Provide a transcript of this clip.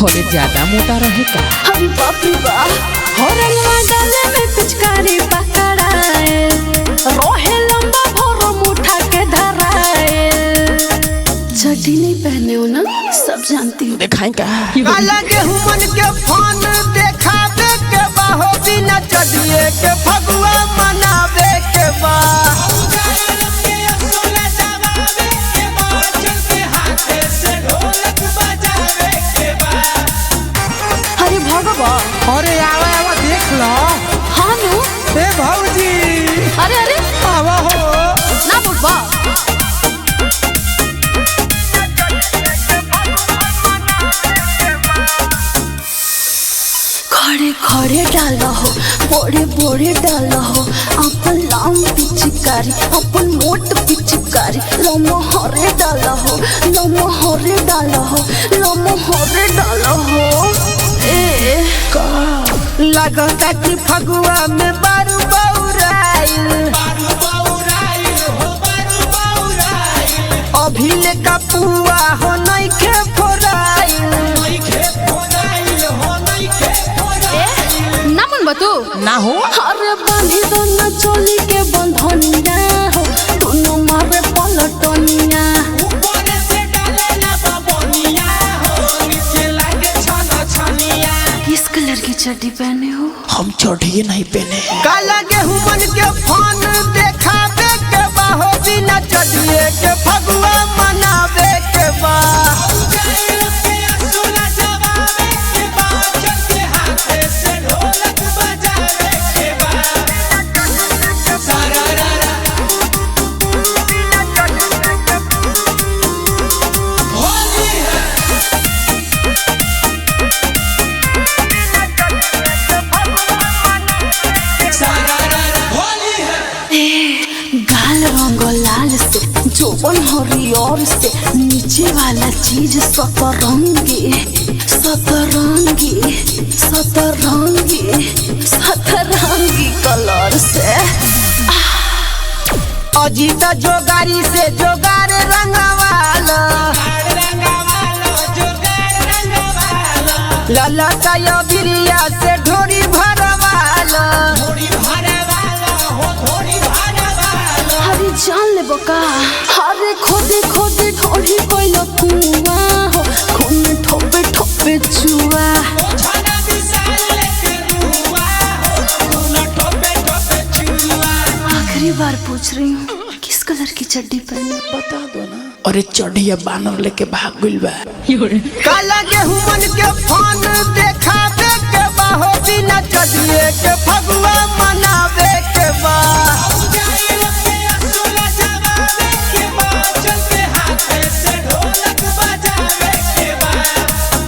होरे ज्यादा मोटा रहे का। हम बाप रे बाप हो रंगवा डाले में पिचकारी पकड़ाए रोहे लंबा भोरो मुठा के धराए। चड्डी नहीं पहने हो ना सब जानती हूँ। दिखाएं का काला गेहूं मन के फोन देखावे के बा हो बिना चढ़िए के फगुआ मनावे के बा। अरे भगवा अरे आवा आवा देख लो। हाँ नु ए भौजी अरे अरे आवा हो ना बुढ़वा खड़े खड़े डाला हो बोड़े बोड़े डाला हो अपन लाम पिचकारी अपन मोट पिचकारी लम्बो हरे डाला हो लम्बो हरे डाला हो लम्बो हरे डाला हो। ए लगता कि फगुआ में बारू बौराइल अभी ले का पुआ हो नइखे फोराइल। ना मन बतू ना हो। अरे बांधी दो ना चोली के बंधनिया हो दोनों मारे पलटनिया। किस कलर की चड्डी पहने हो? हम चढ़िए नहीं पहने। काला गेहूं मन के फोन देखावे के बा हो बिना चढ़िए के फगुआ मनावे के बा। गाल रंग लाल से जोबन हरियर से नीचे वाला चीज सतरंगी सतरंगी सतरंगी सतरंगी कलर से। अजीत जोगारी से जोगार रंगवाला ललता या बिरिया से ढोरी भरवाला। हरी जान ले बका हरे खोदे खोदे ढोरी कोई लकुआ हो खून ठोपे ठोपे चुआ। आखिरी बार पूछ रही हूँ किस कलर की चड्डी पहने बता दो ना। अरे चढ़िया बानर लेके भाग गइल बा। काला गेहूं मन के फोन देखावे के बा हो बिना चढ़िए के फगुआ